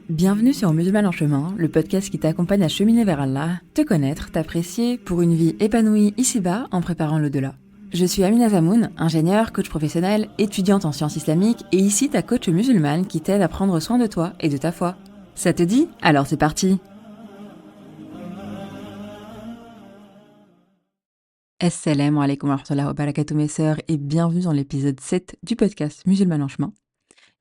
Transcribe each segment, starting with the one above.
Bienvenue sur Musulman en chemin, le podcast qui t'accompagne à cheminer vers Allah, te connaître, t'apprécier pour une vie épanouie ici-bas en préparant l'au-delà. Je suis Amina Zamoun, ingénieure, coach professionnelle, étudiante en sciences islamiques et ici ta coach musulmane qui t'aide à prendre soin de toi et de ta foi. Ça te dit? Alors c'est parti! Assalamu alaikum wa rahmatullahi wa barakatuh mes sœurs et bienvenue dans l'épisode 7 du podcast Musulman en chemin.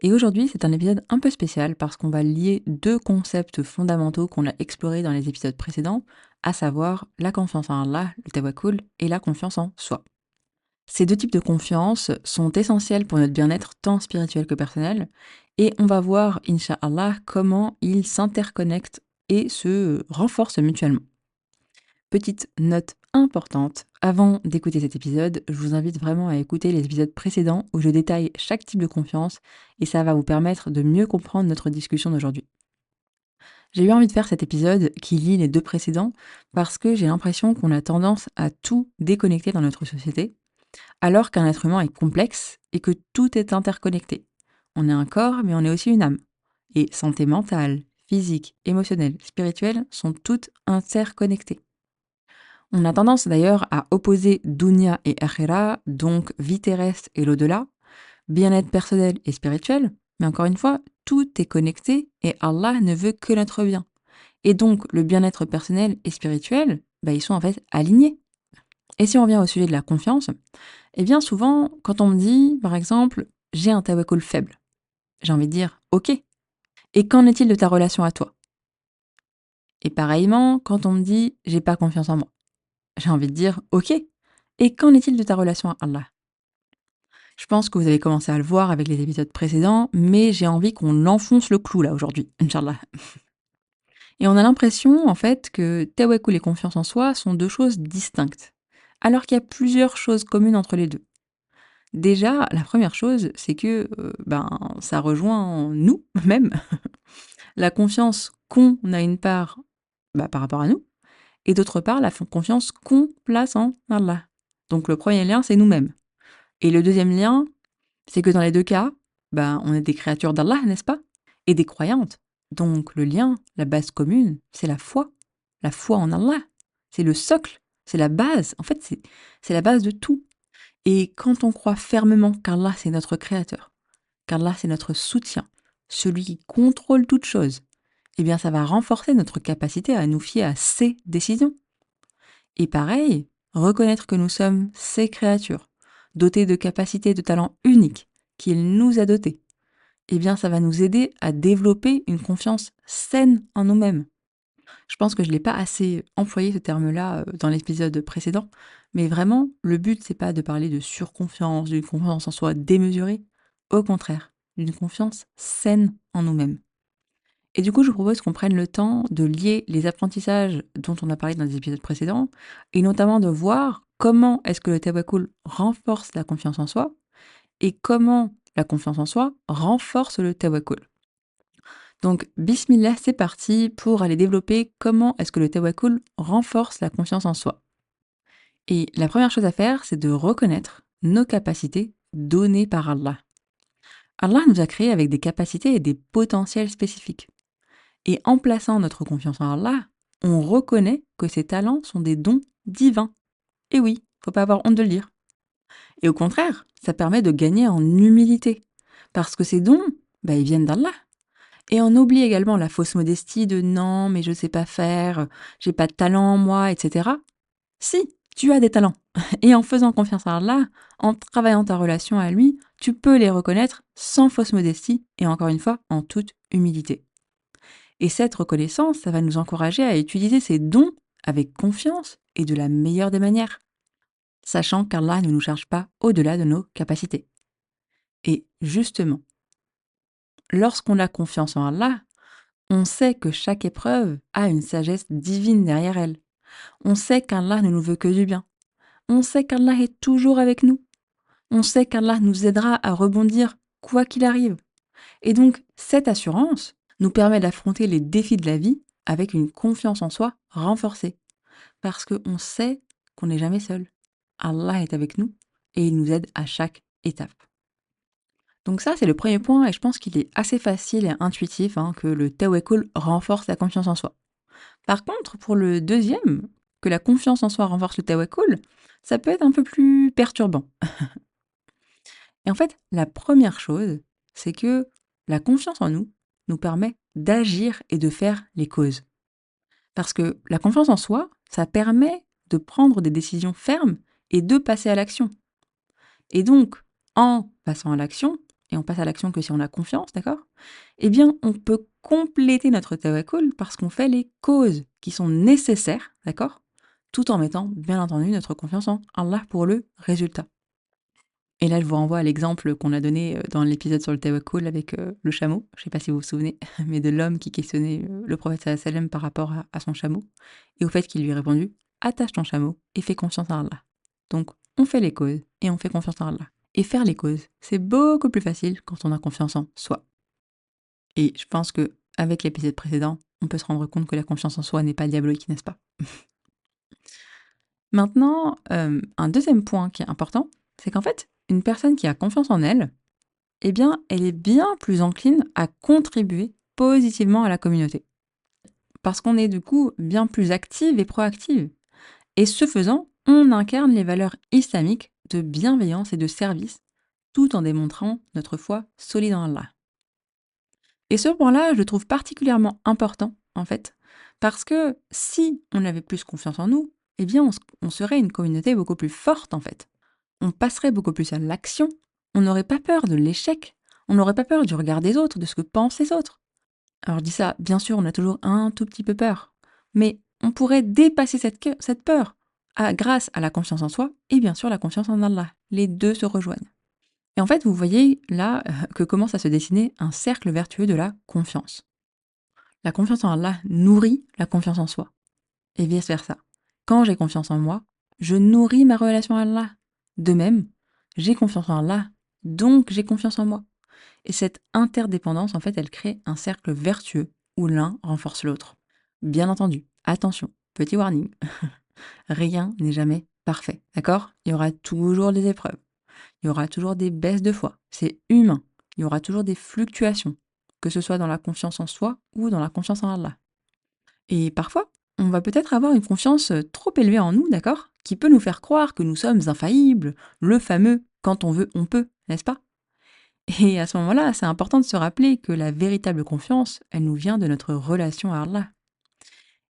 Et aujourd'hui, c'est un épisode un peu spécial parce qu'on va lier deux concepts fondamentaux qu'on a explorés dans les épisodes précédents, à savoir la confiance en Allah, le tawakkul, et la confiance en soi. Ces deux types de confiance sont essentiels pour notre bien-être tant spirituel que personnel, et on va voir, incha'Allah, comment ils s'interconnectent et se renforcent mutuellement. Petite note importante, avant d'écouter cet épisode, je vous invite vraiment à écouter les épisodes précédents où je détaille chaque type de confiance et ça va vous permettre de mieux comprendre notre discussion d'aujourd'hui. J'ai eu envie de faire cet épisode qui lie les deux précédents parce que j'ai l'impression qu'on a tendance à tout déconnecter dans notre société, alors qu'un être humain est complexe et que tout est interconnecté. On est un corps, mais on est aussi une âme. Et santé mentale, physique, émotionnelle, spirituelle sont toutes interconnectées. On a tendance d'ailleurs à opposer dunya et akhira, donc vie terrestre et l'au-delà, bien-être personnel et spirituel, mais encore une fois, tout est connecté et Allah ne veut que notre bien. Et donc, le bien-être personnel et spirituel, ils sont en fait alignés. Et si on revient au sujet de la confiance, eh bien souvent, quand on me dit, par exemple, j'ai un tawakkul faible, j'ai envie de dire, ok. Et qu'en est-il de ta relation à toi? Et pareillement, quand on me dit, j'ai pas confiance en moi, j'ai envie de dire, ok. Et qu'en est-il de ta relation à Allah? Je pense que vous avez commencé à le voir avec les épisodes précédents, mais j'ai envie qu'on enfonce le clou là aujourd'hui, Inch'Allah. Et on a l'impression, en fait, que tawakkul et confiance en soi sont deux choses distinctes, alors qu'il y a plusieurs choses communes entre les deux. Déjà, la première chose, c'est que ça rejoint nous même, la confiance qu'on a une part par rapport à nous, et d'autre part, la confiance qu'on place en Allah. Donc le premier lien, c'est nous-mêmes. Et le deuxième lien, c'est que dans les deux cas, on est des créatures d'Allah, n'est-ce pas? Et des croyantes. Donc le lien, la base commune, c'est la foi. La foi en Allah. C'est le socle, c'est la base. En fait, c'est la base de tout. Et quand on croit fermement qu'Allah, c'est notre créateur, qu'Allah, c'est notre soutien, celui qui contrôle toute chose, eh bien ça va renforcer notre capacité à nous fier à ses décisions. Et pareil, reconnaître que nous sommes ses créatures, dotées de capacités et de talents uniques, qu'il nous a dotés, eh bien ça va nous aider à développer une confiance saine en nous-mêmes. Je pense que je ne l'ai pas assez employé ce terme-là dans l'épisode précédent, mais vraiment, le but, c'est pas de parler de surconfiance, d'une confiance en soi démesurée, au contraire, d'une confiance saine en nous-mêmes. Et du coup, je vous propose qu'on prenne le temps de lier les apprentissages dont on a parlé dans les épisodes précédents, et notamment de voir comment est-ce que le tawakkul renforce la confiance en soi, et comment la confiance en soi renforce le tawakkul. Donc, bismillah, c'est parti pour aller développer comment est-ce que le tawakkul renforce la confiance en soi. Et la première chose à faire, c'est de reconnaître nos capacités données par Allah. Allah nous a créés avec des capacités et des potentiels spécifiques. Et en plaçant notre confiance en Allah, on reconnaît que ces talents sont des dons divins. Et oui, faut pas avoir honte de le dire. Et au contraire, ça permet de gagner en humilité. Parce que ces dons, ils viennent d'Allah. Et on oublie également la fausse modestie de non, mais je sais pas faire, j'ai pas de talent moi, etc. Si, tu as des talents. Et en faisant confiance à Allah, en travaillant ta relation à lui, tu peux les reconnaître sans fausse modestie et encore une fois, en toute humilité. Et cette reconnaissance, ça va nous encourager à utiliser ces dons avec confiance et de la meilleure des manières, sachant qu'Allah ne nous charge pas au-delà de nos capacités. Et justement, lorsqu'on a confiance en Allah, on sait que chaque épreuve a une sagesse divine derrière elle. On sait qu'Allah ne nous veut que du bien. On sait qu'Allah est toujours avec nous. On sait qu'Allah nous aidera à rebondir quoi qu'il arrive. Et donc, cette assurance nous permet d'affronter les défis de la vie avec une confiance en soi renforcée. Parce qu'on sait qu'on n'est jamais seul. Allah est avec nous et il nous aide à chaque étape. Donc ça, c'est le premier point et je pense qu'il est assez facile et intuitif, hein, que le tawakkul renforce la confiance en soi. Par contre, pour le deuxième, que la confiance en soi renforce le tawakkul, ça peut être un peu plus perturbant. Et en fait, la première chose, c'est que la confiance en nous nous permet d'agir et de faire les causes. Parce que la confiance en soi, ça permet de prendre des décisions fermes et de passer à l'action. Et donc, en passant à l'action, et on passe à l'action que si on a confiance, d'accord? Eh bien, on peut compléter notre tawakkul parce qu'on fait les causes qui sont nécessaires, d'accord? Tout en mettant, bien entendu, notre confiance en Allah pour le résultat. Et là, je vous renvoie à l'exemple qu'on a donné dans l'épisode sur le tawakkul avec le chameau. Je ne sais pas si vous vous souvenez, mais de l'homme qui questionnait le prophète sallallahu alayhi wa sallam par rapport à son chameau. Et au fait qu'il lui a répondu, attache ton chameau et fais confiance en Allah. Donc, on fait les causes et on fait confiance en Allah. Et faire les causes, c'est beaucoup plus facile quand on a confiance en soi. Et je pense que avec l'épisode précédent, on peut se rendre compte que la confiance en soi n'est pas diabolique, n'est-ce pas? Maintenant, un deuxième point qui est important, c'est qu'en fait, une personne qui a confiance en elle, eh bien, elle est bien plus encline à contribuer positivement à la communauté. Parce qu'on est du coup bien plus active et proactive. Et ce faisant, on incarne les valeurs islamiques de bienveillance et de service, tout en démontrant notre foi solide en Allah. Et ce point-là, je le trouve particulièrement important, en fait, parce que si on avait plus confiance en nous, eh bien, on serait une communauté beaucoup plus forte, en fait. On passerait beaucoup plus à l'action, on n'aurait pas peur de l'échec, on n'aurait pas peur du regard des autres, de ce que pensent les autres. Alors je dis ça, bien sûr, on a toujours un tout petit peu peur, mais on pourrait dépasser cette peur grâce à la confiance en soi et bien sûr la confiance en Allah. Les deux se rejoignent. Et en fait, vous voyez là que commence à se dessiner un cercle vertueux de la confiance. La confiance en Allah nourrit la confiance en soi. Et vice-versa. Quand j'ai confiance en moi, je nourris ma relation à Allah. De même, j'ai confiance en Allah, donc j'ai confiance en moi. Et cette interdépendance, en fait, elle crée un cercle vertueux où l'un renforce l'autre. Bien entendu, attention, petit warning, rien n'est jamais parfait, d'accord? Il y aura toujours des épreuves, il y aura toujours des baisses de foi, c'est humain, il y aura toujours des fluctuations, que ce soit dans la confiance en soi ou dans la confiance en Allah. Et parfois, on va peut-être avoir une confiance trop élevée en nous, d'accord? Qui peut nous faire croire que nous sommes infaillibles, le fameux quand on veut, on peut, n'est-ce pas? Et à ce moment-là, c'est important de se rappeler que la véritable confiance, elle nous vient de notre relation à Allah.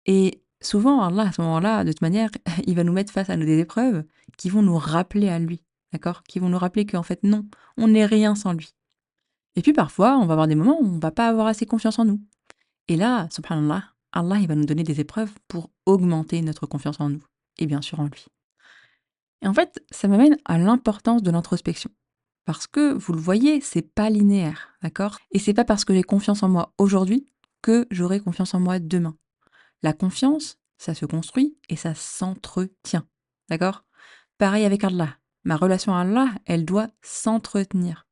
Et souvent, Allah, à ce moment-là, de toute manière, il va nous mettre face à des épreuves qui vont nous rappeler à lui, d'accord? Qui vont nous rappeler qu'en fait, non, on n'est rien sans lui. Et puis parfois, on va avoir des moments où on va pas avoir assez confiance en nous. Et là, subhanallah, Allah, il va nous donner des épreuves pour augmenter notre confiance en nous, et bien sûr en lui. Et en fait, ça m'amène à l'importance de l'introspection. Parce que, vous le voyez, c'est pas linéaire, d'accord? Et c'est pas parce que j'ai confiance en moi aujourd'hui que j'aurai confiance en moi demain. La confiance, ça se construit et ça s'entretient, d'accord? Pareil avec Allah. Ma relation à Allah, elle doit s'entretenir.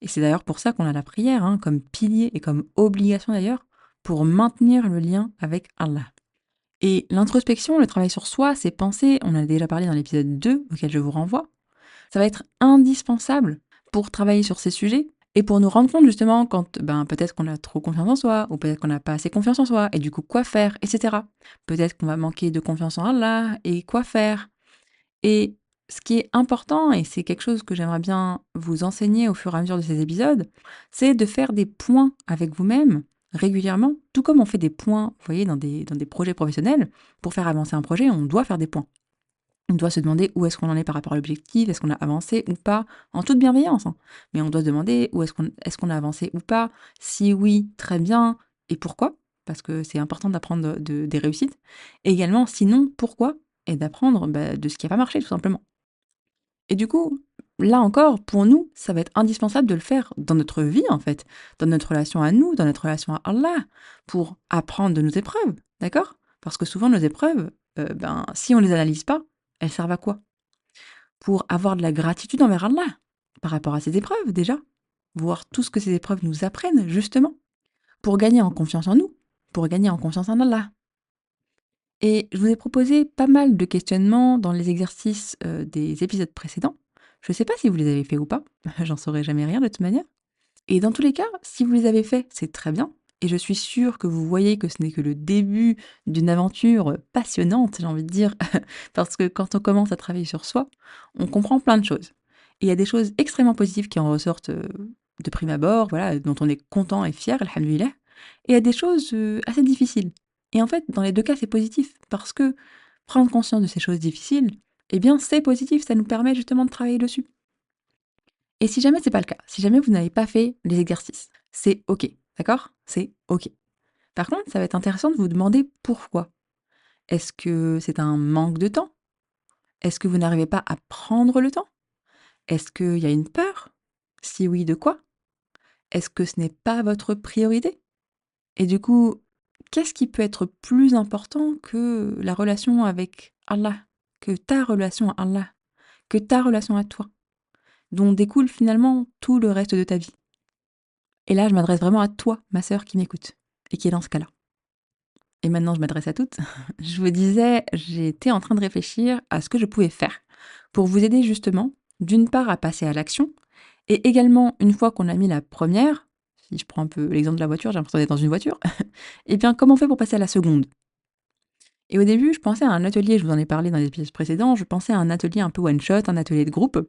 Et c'est d'ailleurs pour ça qu'on a la prière, hein, comme pilier et comme obligation d'ailleurs, pour maintenir le lien avec Allah. Et l'introspection, le travail sur soi, ces pensées, on en a déjà parlé dans l'épisode 2, auquel je vous renvoie, ça va être indispensable pour travailler sur ces sujets et pour nous rendre compte justement quand peut-être qu'on a trop confiance en soi ou peut-être qu'on n'a pas assez confiance en soi et du coup quoi faire, etc. Peut-être qu'on va manquer de confiance en Allah et quoi faire. Et ce qui est important, et c'est quelque chose que j'aimerais bien vous enseigner au fur et à mesure de ces épisodes, c'est de faire des points avec vous-même régulièrement, tout comme on fait des points, vous voyez, dans des projets professionnels. Pour faire avancer un projet, on doit faire des points. On doit se demander où est-ce qu'on en est par rapport à l'objectif, est-ce qu'on a avancé ou pas, en toute bienveillance, hein. Mais on doit se demander où est-ce qu'on a avancé ou pas, si oui, très bien, et pourquoi, parce que c'est important d'apprendre des réussites. Et également, sinon, pourquoi, et d'apprendre de ce qui n'a pas marché, tout simplement. Et du coup, là encore, pour nous, ça va être indispensable de le faire dans notre vie, en fait, dans notre relation à nous, dans notre relation à Allah, pour apprendre de nos épreuves, d'accord? Parce que souvent, nos épreuves, si on les analyse pas, elles servent à quoi? Pour avoir de la gratitude envers Allah, par rapport à ces épreuves déjà, voir tout ce que ces épreuves nous apprennent, justement, pour gagner en confiance en nous, pour gagner en confiance en Allah. Et je vous ai proposé pas mal de questionnements dans les exercices des épisodes précédents. Je ne sais pas si vous les avez fait ou pas, j'en saurai jamais rien de toute manière. Et dans tous les cas, si vous les avez faits, c'est très bien. Et je suis sûre que vous voyez que ce n'est que le début d'une aventure passionnante, j'ai envie de dire, parce que quand on commence à travailler sur soi, on comprend plein de choses. Et il y a des choses extrêmement positives qui en ressortent de prime abord, voilà, dont on est content et fier, alhamdoulilah. Et il y a des choses assez difficiles. Et en fait, dans les deux cas, c'est positif, parce que prendre conscience de ces choses difficiles, eh bien, c'est positif, ça nous permet justement de travailler dessus. Et si jamais c'est pas le cas, si jamais vous n'avez pas fait les exercices, c'est OK, d'accord? C'est OK. Par contre, ça va être intéressant de vous demander pourquoi. Est-ce que c'est un manque de temps? Est-ce que vous n'arrivez pas à prendre le temps? Est-ce qu'il y a une peur? Si oui, de quoi? Est-ce que ce n'est pas votre priorité? Et du coup, qu'est-ce qui peut être plus important que la relation avec Allah? Que ta relation à Allah? Que ta relation à toi? Dont découle finalement tout le reste de ta vie. Et là, je m'adresse vraiment à toi, ma sœur qui m'écoute et qui est dans ce cas-là. Et maintenant, je m'adresse à toutes. Je vous disais, j'étais en train de réfléchir à ce que je pouvais faire pour vous aider justement, d'une part, à passer à l'action et également, une fois qu'on a mis la première, si je prends un peu l'exemple de la voiture, j'ai l'impression d'être dans une voiture, eh bien, comment on fait pour passer à la seconde? Et au début, je pensais à un atelier, je vous en ai parlé dans les épisodes précédents, je pensais à un atelier un peu one shot, un atelier de groupe.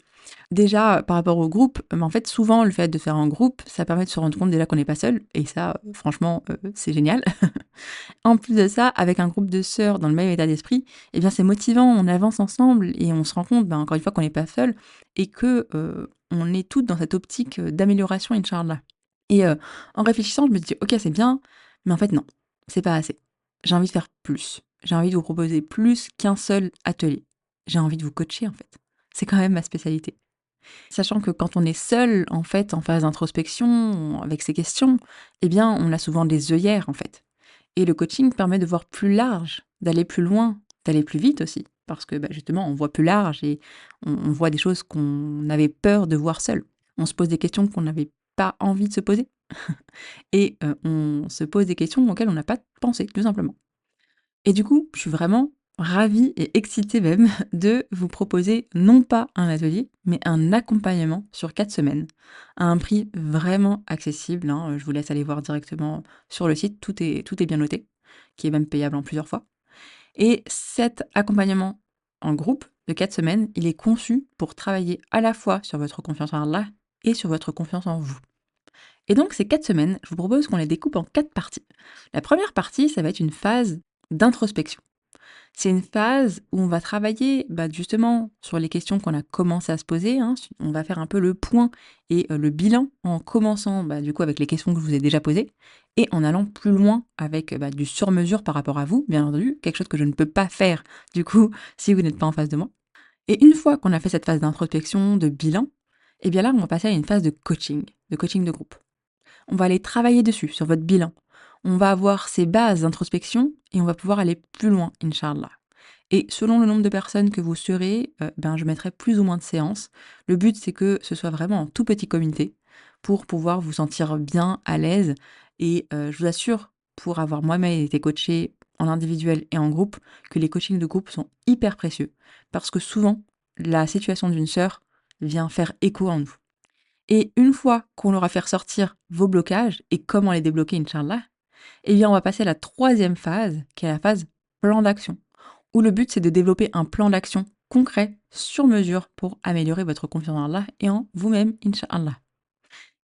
Déjà, par rapport au groupe, en fait, souvent, le fait de faire un groupe, ça permet de se rendre compte déjà qu'on n'est pas seul et ça, franchement, c'est génial. En plus de ça, avec un groupe de sœurs dans le même état d'esprit, eh bien, c'est motivant, on avance ensemble et on se rend compte, ben, encore une fois, qu'on n'est pas seul et que, on est toutes dans cette optique, d'amélioration, inch'Allah. Et en réfléchissant, je me dis: «OK, c'est bien, mais en fait, non, c'est pas assez. J'ai envie de faire plus. J'ai envie de vous proposer plus qu'un seul atelier. J'ai envie de vous coacher, en fait». C'est quand même ma spécialité. Sachant que quand on est seul, en fait, en phase d'introspection, avec ces questions, eh bien, on a souvent des œillères, en fait. Et le coaching permet de voir plus large, d'aller plus loin, d'aller plus vite aussi. Parce que, bah, justement, on voit plus large et on voit des choses qu'on avait peur de voir seul. On se pose des questions qu'on n'avait pas envie de se poser. Et on se pose des questions auxquelles on n'a pas pensé, tout simplement. Et du coup, je suis vraiment ravie et excitée même de vous proposer non pas un atelier, mais un accompagnement sur 4 semaines, à un prix vraiment accessible, hein, je vous laisse aller voir directement sur le site, tout est bien noté, qui est même payable en plusieurs fois. Et cet accompagnement en groupe de 4 semaines, il est conçu pour travailler à la fois sur votre confiance en Allah et sur votre confiance en vous. Et donc ces 4 semaines, je vous propose qu'on les découpe en 4 parties. La première partie, ça va être une phase d'introspection. C'est une phase où on va travailler, bah, justement sur les questions qu'on a commencé à se poser, hein. On va faire un peu le point et le bilan en commençant, bah, du coup avec les questions que je vous ai déjà posées et en allant plus loin avec, bah, du sur-mesure par rapport à vous, bien entendu, quelque chose que je ne peux pas faire, du coup, si vous n'êtes pas en face de moi. Et une fois qu'on a fait cette phase d'introspection, de bilan, eh bien là, on va passer à une phase de coaching de groupe. On va aller travailler dessus, sur votre bilan. On va avoir ces bases d'introspection et on va pouvoir aller plus loin, Inch'Allah. Et selon le nombre de personnes que vous serez, ben, je mettrai plus ou moins de séances. Le but, c'est que ce soit vraiment un tout petit comité pour pouvoir vous sentir bien, à l'aise. Et je vous assure, pour avoir moi-même été coachée en individuel et en groupe, que les coachings de groupe sont hyper précieux. Parce que souvent, la situation d'une sœur vient faire écho en nous. Et une fois qu'on leur a fait ressortir vos blocages et comment les débloquer, Inch'Allah, eh bien, on va passer à la troisième phase, qui est la phase plan d'action, où le but, c'est de développer un plan d'action concret, sur mesure, pour améliorer votre confiance en Allah et en vous-même, Inch'Allah.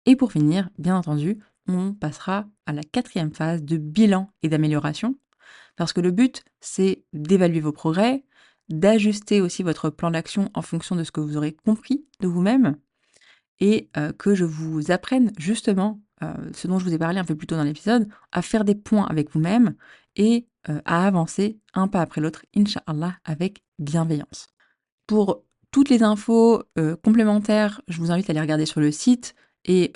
Et pour finir, bien entendu, on passera à la quatrième phase de bilan et d'amélioration, parce que le but, c'est d'évaluer vos progrès, d'ajuster aussi votre plan d'action en fonction de ce que vous aurez compris de vous-même, et que je vous apprenne justement, ce dont je vous ai parlé un peu plus tôt dans l'épisode, à faire des points avec vous-même et à avancer un pas après l'autre, inch'Allah, avec bienveillance. Pour toutes les infos, complémentaires, je vous invite à les regarder sur le site et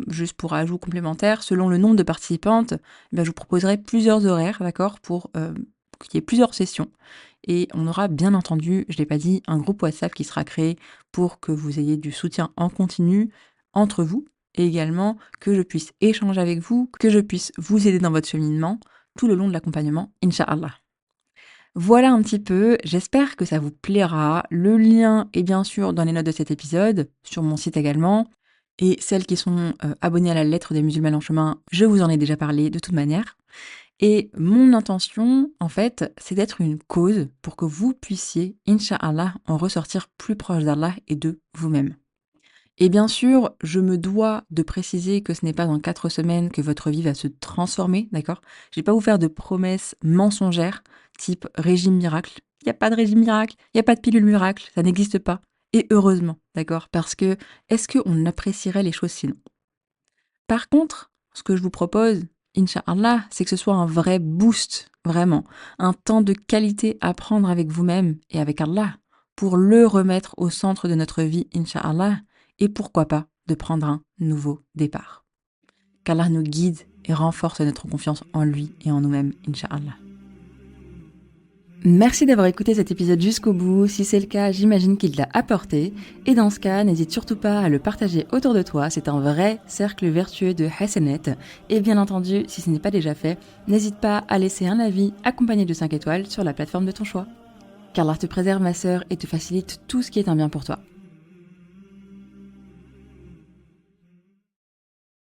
juste pour ajout complémentaire, selon le nombre de participantes, eh bien, je vous proposerai plusieurs horaires, d'accord? Pour, qu'il y ait plusieurs sessions et on aura bien entendu, je ne l'ai pas dit, un groupe WhatsApp qui sera créé pour que vous ayez du soutien en continu entre vous et également que je puisse échanger avec vous, que je puisse vous aider dans votre cheminement tout le long de l'accompagnement, inch'Allah. Voilà un petit peu, j'espère que ça vous plaira. Le lien est bien sûr dans les notes de cet épisode, sur mon site également. Et celles qui sont abonnées à la lettre des musulmans en chemin, je vous en ai déjà parlé de toute manière. Et mon intention, en fait, c'est d'être une cause pour que vous puissiez, Inch'Allah, en ressortir plus proche d'Allah et de vous-même. Et bien sûr, je me dois de préciser que ce n'est pas en 4 semaines que votre vie va se transformer, d'accord? Je vais pas vous faire de promesses mensongères, type régime miracle. Il n'y a pas de régime miracle, il n'y a pas de pilule miracle, ça n'existe pas. Et heureusement, d'accord? Parce que est-ce qu'on apprécierait les choses sinon? Par contre, ce que je vous propose, Inch'Allah, c'est que ce soit un vrai boost, vraiment. Un temps de qualité à prendre avec vous-même et avec Allah pour le remettre au centre de notre vie, Inch'Allah, et pourquoi pas de prendre un nouveau départ. Qu'Allah nous guide et renforce notre confiance en lui et en nous-mêmes, Inch'Allah. Merci d'avoir écouté cet épisode jusqu'au bout. Si c'est le cas, j'imagine qu'il t'a apporté. Et dans ce cas, n'hésite surtout pas à le partager autour de toi. C'est un vrai cercle vertueux de Hassanet. Et bien entendu, si ce n'est pas déjà fait, n'hésite pas à laisser un avis accompagné de 5 étoiles sur la plateforme de ton choix. Qu'Allah te préserve, ma sœur, et te facilite tout ce qui est un bien pour toi.